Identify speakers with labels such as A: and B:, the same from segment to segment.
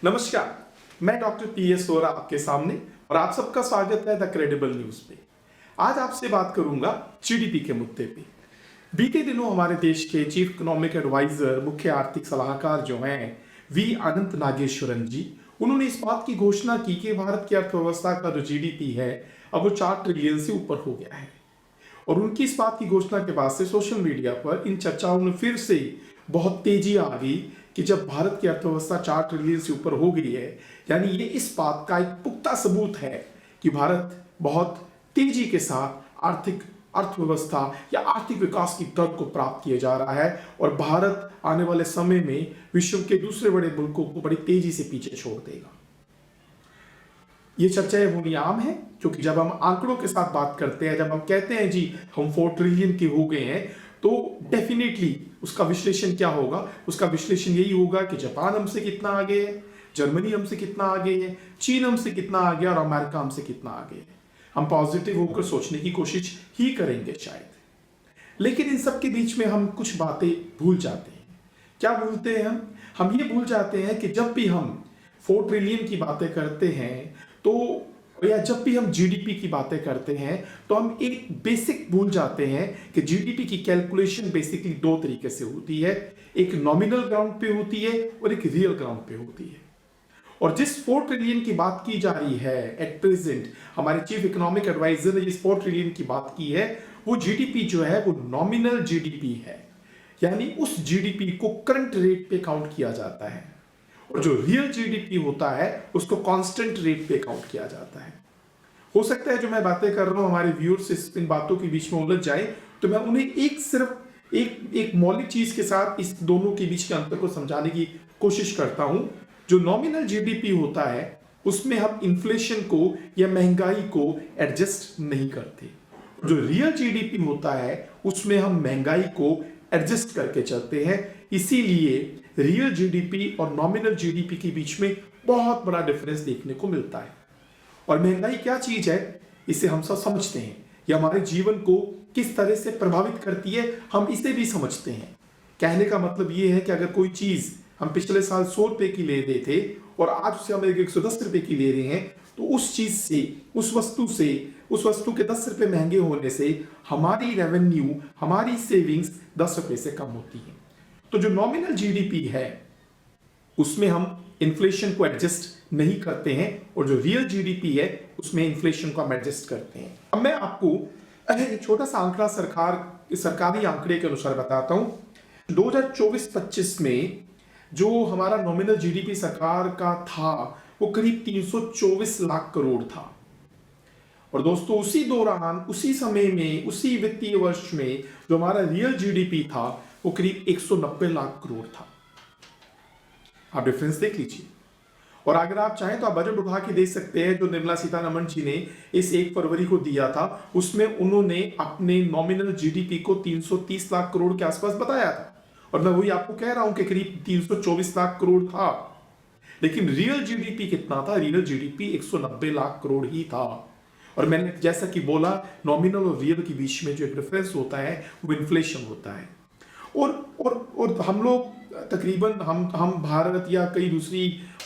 A: नमस्कार, मैं doctor PS Vora आपके सामने और आप सबका स्वागत है द क्रेडिबल न्यूज पे। आज आपसे बात करूंगा जीडीपी के मुद्दे पे। बीते दिनों हमारे देश के चीफ इकोनॉमिक एडवाइजर, मुख्य आर्थिक सलाहकार जो हैं वी अनंत नागेश्वरन जी, उन्होंने इस बात की घोषणा की कि भारत की अर्थव्यवस्था का जो जीडीपी है अब वो 4 ट्रिलियन से ऊपर हो गया है। और उनकी इस बात की घोषणा के बाद से सोशल मीडिया पर इन चर्चाओं में फिर से बहुत तेजी आ गई कि जब भारत की अर्थव्यवस्था 4 ट्रिलियन से ऊपर हो गई है, यानी ये इस बात का एक पुख्ता सबूत है कि भारत बहुत तेजी के साथ अर्थव्यवस्था या आर्थिक विकास की दर को प्राप्त किया जा रहा है और भारत आने वाले समय में विश्व के दूसरे बड़े मुल्कों को बड़ी तेजी से पीछे छोड़ देगा। ये चर्चाएं होनी आम है क्योंकि जब हम आंकड़ों के साथ बात करते हैं, जब हम कहते हैं जी हम 4 ट्रिलियन के हो गए हैं, तो डेफिनेटली उसका विश्लेषण क्या होगा? उसका विश्लेषण यही होगा कि जापान हमसे कितना आगे है, जर्मनी हमसे कितना आगे है, चीन हमसे कितना आगे और अमेरिका हमसे कितना आगे है। हम पॉजिटिव होकर सोचने की कोशिश ही करेंगे शायद, लेकिन इन सब के बीच में हम कुछ बातें भूल जाते हैं। क्या भूलते हैं हम ये भूल जाते हैं कि जब भी हम 4 ट्रिलियन की बातें करते हैं तो या जब भी हम जीडीपी की बातें करते हैं तो हम एक बेसिक भूल जाते हैं कि जीडीपी की कैलकुलेशन बेसिकली 2 तरीके से होती है। एक नॉमिनल ग्राउंड पे होती है और एक रियल ग्राउंड पे होती है। और जिस 4 ट्रिलियन की बात की जा रही है एट प्रेजेंट, हमारे चीफ इकोनॉमिक एडवाइजर ने जिस 4 ट्रिलियन की बात की है, वो जीडीपी जो है वो नॉमिनल जीडीपी है, यानी उस जीडीपी को करंट रेट पे काउंट किया जाता है। और जो रियल जीडीपी होता है उसको कांस्टेंट रेट पे काउंट किया जाता है। हो सकता है जो मैं बातें कर रहा हूं हमारे व्यूअर्स इन बातों के बीच में उलझ जाए, तो मैं उन्हें एक मौलिक चीज के साथ इस दोनों के बीच के अंतर को समझाने की कोशिश करता हूं। जो नॉमिनल जीडीपी होता है उसमें हम इन्फ्लेशन को या महंगाई को एडजस्ट नहीं करते। जो रियल जीडीपी होता है उसमें हम महंगाई को एडजस्ट करके चलते हैं। इसीलिए रियल जीडीपी और नॉमिनल जीडीपी के बीच में बहुत बड़ा डिफरेंस देखने को मिलता है। और महंगाई क्या चीज है इसे हम सब समझते हैं, ये हमारे जीवन को किस तरह से प्रभावित करती है हम इसे भी समझते हैं। कहने का मतलब ये है कि अगर कोई चीज हम पिछले साल 100 रुपए की ले रहे थे और आज उसे हम 110 रुपए की ले रहे हैं, तो उस चीज से उस वस्तु के 10 रुपए महंगे होने से हमारी रेवेन्यू, हमारी सेविंग्स 10 रुपए से कम होती है। तो जो नॉमिनल जीडीपी है उसमें हम इन्फ्लेशन को एडजस्ट नहीं करते हैं और जो रियल जीडीपी है उसमें इन्फ्लेशन को हम एडजस्ट करते हैं। अब मैं आपको एक छोटा सा आंकड़ा सरकारी आंकड़े के अनुसार बताता हूं। 2024-25 में जो हमारा नॉमिनल जीडीपी सरकार का था वो करीब 324 लाख करोड़ था। और दोस्तों उसी दौरान, उसी समय में, उसी वित्तीय वर्ष में जो हमारा रियल जीडीपी था वो करीब 190 लाख करोड़ था। आप डिफरेंस देख लीजिए। और अगर आप चाहें तो आप बजट उठा के देख सकते हैं जो निर्मला सीतारमण जी ने इस 1 फरवरी को दिया था, उसमें उन्होंने अपने नॉमिनल जीडीपी को 330 लाख करोड़ के आसपास बताया था। और मैं वही आपको कह रहा हूं कि करीब 324 लाख करोड़ था, लेकिन रियल जीडीपी कितना था? रियल जीडीपी 190 लाख करोड़ ही था। और मैंने जैसा कि बोला, नॉमिनल और रियल के बीच में जो एक डिफरेंस होता है वो इन्फ्लेशन होता है। और हम लोग तकरीबन हम भारत या कई दूसरी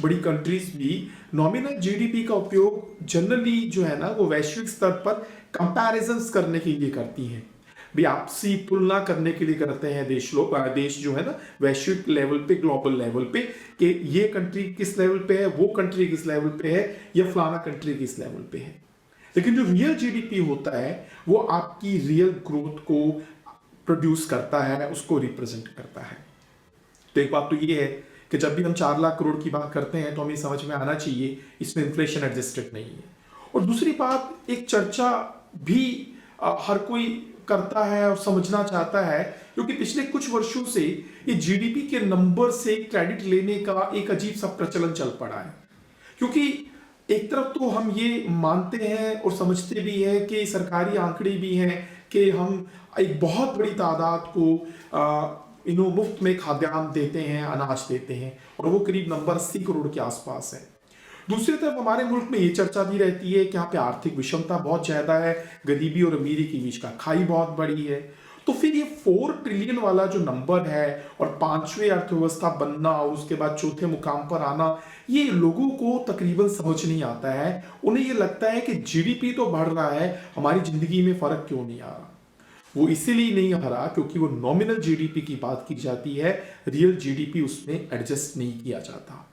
A: बड़ी कंट्रीज भी नॉमिनल जीडीपी का उपयोग जनरली जो है ना वो वैश्विक स्तर पर कंपैरिजंस करने के लिए करती हैं, भी आपसी तुलना करने के लिए करते हैं देश जो है ना वैश्विक लेवल पे, ग्लोबल लेवल पे, कि ये कंट्री किस लेवल पे है, वो कंट्री किस लेवल पे है, या फलाना कंट्री किस लेवल पे है। लेकिन जो रियल जीडीपी होता है वो आपकी रियल ग्रोथ को प्रोड्यूस करता है, उसको रिप्रेजेंट करता है। तो एक बात तो ये है कि जब भी हम 4 लाख करोड़ की बात करते हैं तो हमें समझ में आना चाहिए इसमें इन्फ्लेशन एडजस्टेड नहीं है। और दूसरी बात, एक चर्चा भी हर कोई करता है और समझना चाहता है, क्योंकि पिछले कुछ वर्षों से ये जीडीपी के नंबर से क्रेडिट लेने का एक अजीब सा प्रचलन चल पड़ा है। क्योंकि एक तरफ तो हम ये मानते हैं और समझते भी हैं कि सरकारी आंकड़े भी हैं कि हम एक बहुत बड़ी तादाद को मुफ्त में खाद्यान्न देते हैं, अनाज देते हैं, और वो करीब नंबर 80 करोड़ के आसपास है। दूसरी तरफ हमारे मुल्क में ये चर्चा भी रहती है कि यहाँ पे आर्थिक विषमता बहुत ज्यादा है, गरीबी और अमीरी के बीच का खाई बहुत बड़ी है। तो फिर ये 4 ट्रिलियन वाला जो नंबर है और पांचवें अर्थव्यवस्था बनना और उसके बाद चौथे मुकाम पर आना, ये लोगों को तकरीबन समझ नहीं आता है। उन्हें ये लगता है कि जीडीपी तो बढ़ रहा है, हमारी जिंदगी में फर्क क्यों नहीं आ रहा। वो इसीलिए नहीं आ रहा क्योंकि वो नॉमिनल जीडीपी की बात की जाती है, रियल जीडीपी उसमें एडजस्ट नहीं किया जाता।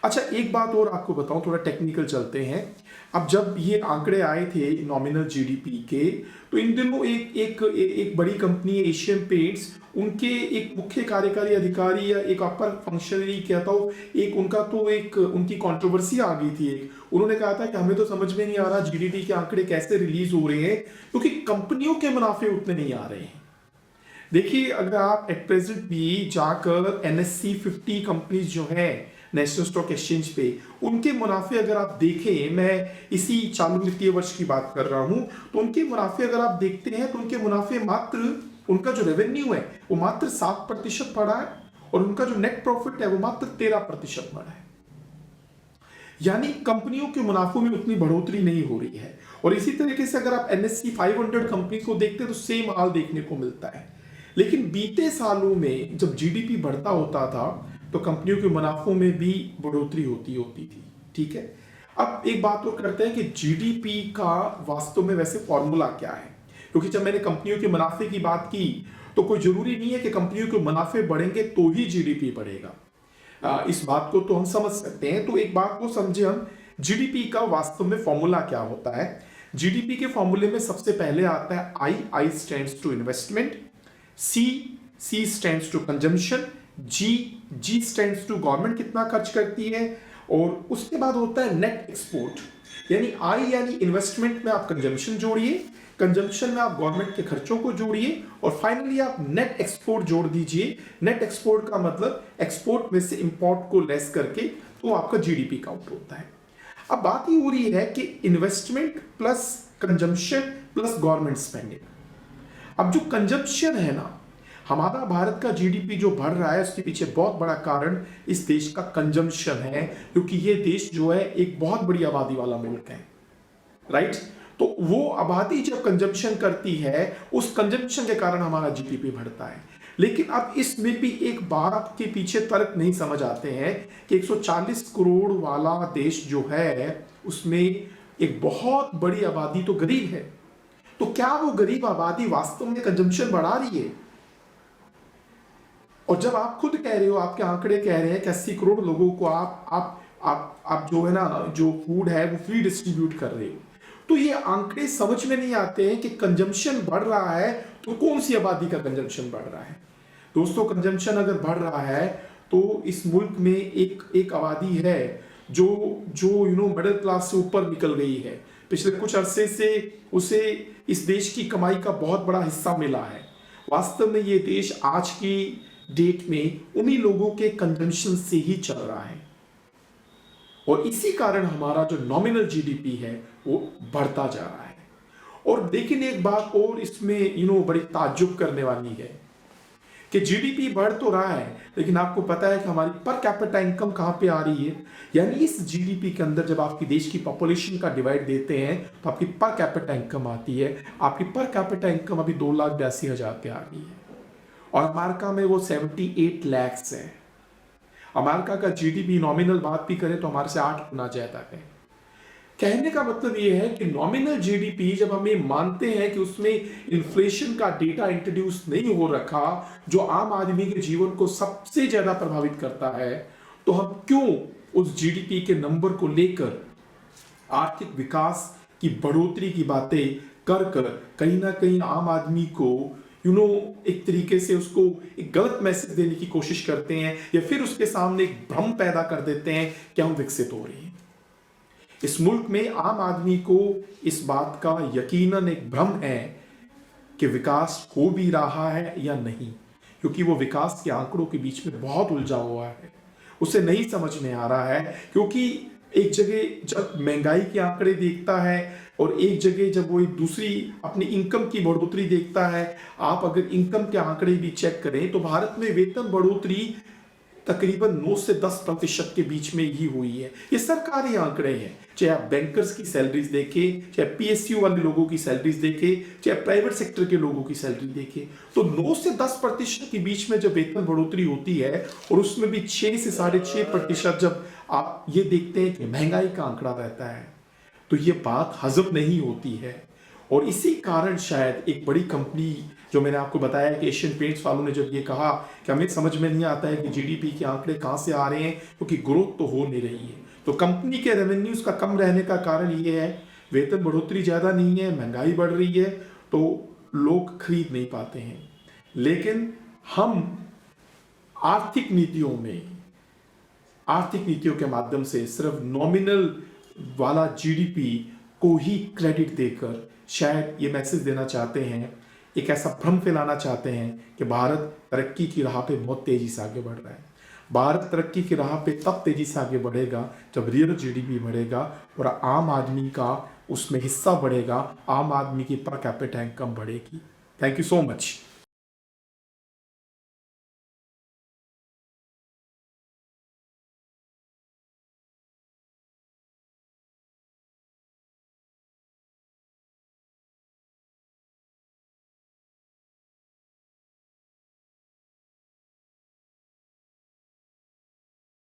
A: अच्छा, एक बात और आपको बताऊं, थोड़ा टेक्निकल चलते हैं। अब जब ये आंकड़े आए थे नॉमिनल जीडीपी के, तो इन दिनों एक बड़ी कंपनी एशियन पेंट्स, उनके एक मुख्य कार्यकारी अधिकारी या एक अपर फंक्शनरी कहता हूँ, एक उनका तो एक उनकी कंट्रोवर्सी आ गई थी। एक उन्होंने कहा था कि हमें तो समझ में नहीं आ रहा जीडीपी के आंकड़े कैसे रिलीज हो रहे हैं, क्योंकि कंपनियों के मुनाफे उतने नहीं आ रहे हैं। देखिए, अगर आप एट प्रेजेंट भी जाकर NSE 50 कंपनीज जो हैं नेशनल स्टॉक एक्सचेंज पे, उनके मुनाफे अगर आप देखें, मैं इसी चालू वित्तीय वर्ष की बात कर रहा हूं, तो उनके मुनाफे अगर आप देखते हैं तो उनके मुनाफे मात्र, उनका जो रेवेन्यू है वो मात्र 7% बढ़ा है और उनका जो नेट प्रॉफिट है वो मात्र 13% बढ़ा है। यानी कंपनियों के मुनाफों में उतनी बढ़ोतरी नहीं हो रही है। और इसी तरीके से अगर आप NSE 500 कंपनी को देखते हैं तो सेम हाल देखने को मिलता है। लेकिन बीते सालों में जब जीडीपी बढ़ता होता था तो कंपनियों के मुनाफों में भी बढ़ोतरी होती थी। ठीक है, अब एक बात और करते हैं कि जीडीपी का वास्तव में वैसे फॉर्मूला क्या है, क्योंकि जब मैंने कंपनियों के मुनाफे की बात की तो कोई जरूरी नहीं है कि कंपनियों के मुनाफे बढ़ेंगे तो ही जीडीपी बढ़ेगा। इस बात को तो हम समझ सकते हैं। तो एक बात को समझे हम, जीडीपी का वास्तव में फॉर्मूला क्या होता है। जीडीपी के फॉर्मूले में सबसे पहले आता है I stands to investment, C stands to consumption, G stands to government कितना खर्च करती है, और उसके बाद होता है नेट एक्सपोर्ट। यानी आई यानी इन्वेस्टमेंट में आप कंजम्पशन जोड़िए, कंजम्पशन में आप गवर्नमेंट के खर्चों को जोड़िए, और फाइनली आप नेट एक्सपोर्ट जोड़ दीजिए। नेट एक्सपोर्ट का मतलब एक्सपोर्ट में से इंपोर्ट को लेस करके, तो आपका जीडीपी काउंट होता है। अब बात ही हो रही है कि investment plus consumption plus government spending. अब जो कंजम्पशन है ना, हमारा भारत का जीडीपी जो बढ़ रहा है उसके पीछे बहुत बड़ा कारण इस देश का कंजम्पशन है, क्योंकि ये देश जो है एक बहुत बड़ी आबादी वाला मुल्क है, राइट। तो वो आबादी जब कंजम्पशन करती है, उस कंजम्पशन के कारण हमारा जीडीपी बढ़ता है। लेकिन अब इसमें भी एक बात के पीछे तर्क नहीं समझ आते हैं कि 140 करोड़ वाला देश जो है उसमें एक बहुत बड़ी आबादी तो गरीब है। तो क्या वो गरीब आबादी वास्तव में कंजम्पशन बढ़ा रही है? और जब आप खुद कह रहे हो, आपके आंकड़े कह रहे हैं कि 80 करोड़ लोगों को आप जो है ना, जो फूड है वो फ्री डिस्ट्रीब्यूट कर रहे हो, तो ये आंकड़े समझ में नहीं आते हैं कि कंजम्पशन बढ़ रहा है तो कौन सी आबादी का कंजम्पशन बढ़ रहा है। दोस्तों, कंजम्पशन अगर बढ़ रहा है तो इस मुल्क में एक आबादी है जो मिडिल क्लास से ऊपर निकल गई है। पिछले कुछ अरसे से उसे इस देश की कमाई का बहुत बड़ा हिस्सा मिला है। वास्तव में ये देश आज की डेट में उन्हीं लोगों के कंजम्पशन से ही चल रहा है, और इसी कारण हमारा जो नॉमिनल जीडीपी है वो बढ़ता जा रहा है। और लेकिन एक बात और इसमें बड़ी ताज्जुब करने वाली है कि जीडीपी बढ़ तो रहा है, लेकिन आपको पता है कि हमारी पर कैपिटा इनकम कहां पे आ रही है। यानी इस जीडीपी के अंदर जब आपकी देश की पॉपुलेशन का डिवाइड देते हैं तो आपकी पर कैपिटा इनकम आती है। आपकी पर कैपिटा इनकम अभी 2,82,000 पे आ रही है, और अमेरिका में वो 78 लाख है। अमेरिका का जीडीपी नॉमिनल बात भी करें तो हमारे से 8 गुना ज्यादा है। कहने का मतलब ये है कि नॉमिनल जीडीपी जब हम ये मानते हैं कि उसमें इन्फ्लेशन का डेटा इंट्रोड्यूस नहीं हो रखा, जो आम आदमी के जीवन को सबसे ज्यादा प्रभावित करता है, तो हम क्यों उस जीडीपी के नंबर को लेकर आर्थिक विकास की बढ़ोतरी की बातें कर कहीं ना कहीं आम आदमी को एक तरीके से उसको एक गलत मैसेज देने की कोशिश करते हैं, या फिर उसके सामने एक भ्रम पैदा कर देते हैं कि हम विकसित हो रहे हैं। इस मुल्क में आम आदमी को इस बात का यकीनन एक भ्रम है कि विकास हो भी रहा है या नहीं, क्योंकि वो विकास के आंकड़ों के बीच में बहुत उलझा हुआ है। उसे नहीं समझ में आ रहा है, क्योंकि एक जगह जब महंगाई के आंकड़े देखता है और एक जगह जब वो एक दूसरी अपनी इनकम की बढ़ोतरी देखता है। आप अगर इनकम के आंकड़े भी चेक करें तो भारत में वेतन बढ़ोतरी तकरीबन 9 से 10% के बीच में ही हुई है। ये सरकारी आंकड़े हैं, चाहे आप बैंकर्स की सैलरीज देखें, चाहे पीएसयू वाले लोगों की सैलरीज देखें, चाहे प्राइवेट सेक्टर के लोगों की सैलरी देखें, तो 9 से 10% के बीच में जब वेतन बढ़ोतरी होती है और उसमें भी 6 से 6.5% जब आप ये देखते हैं कि महंगाई का आंकड़ा रहता है, तो ये बात हजम नहीं होती है। और इसी कारण शायद एक बड़ी कंपनी, जो मैंने आपको बताया कि एशियन पेंट्स वालों ने जब ये कहा कि हमें समझ में नहीं आता है कि जीडीपी के आंकड़े कहाँ से आ रहे हैं, क्योंकि ग्रोथ तो हो नहीं रही है, तो कंपनी के रेवेन्यूज का कम रहने का कारण ये है, वेतन बढ़ोतरी ज़्यादा नहीं है, महंगाई बढ़ रही है, तो लोग खरीद नहीं पाते हैं। लेकिन हम आर्थिक नीतियों के माध्यम से सिर्फ नॉमिनल वाला जीडीपी को ही क्रेडिट देकर शायद ये मैसेज देना चाहते हैं, एक ऐसा भ्रम फैलाना चाहते हैं कि भारत तरक्की की राह पे बहुत तेजी से आगे बढ़ रहा है। भारत तरक्की की राह पे तब तेजी से आगे बढ़ेगा जब रियल जीडीपी बढ़ेगा और आम आदमी का उसमें हिस्सा बढ़ेगा, आम आदमी की पर कैपिटा इनकम बढ़ेगी। Thank you so much.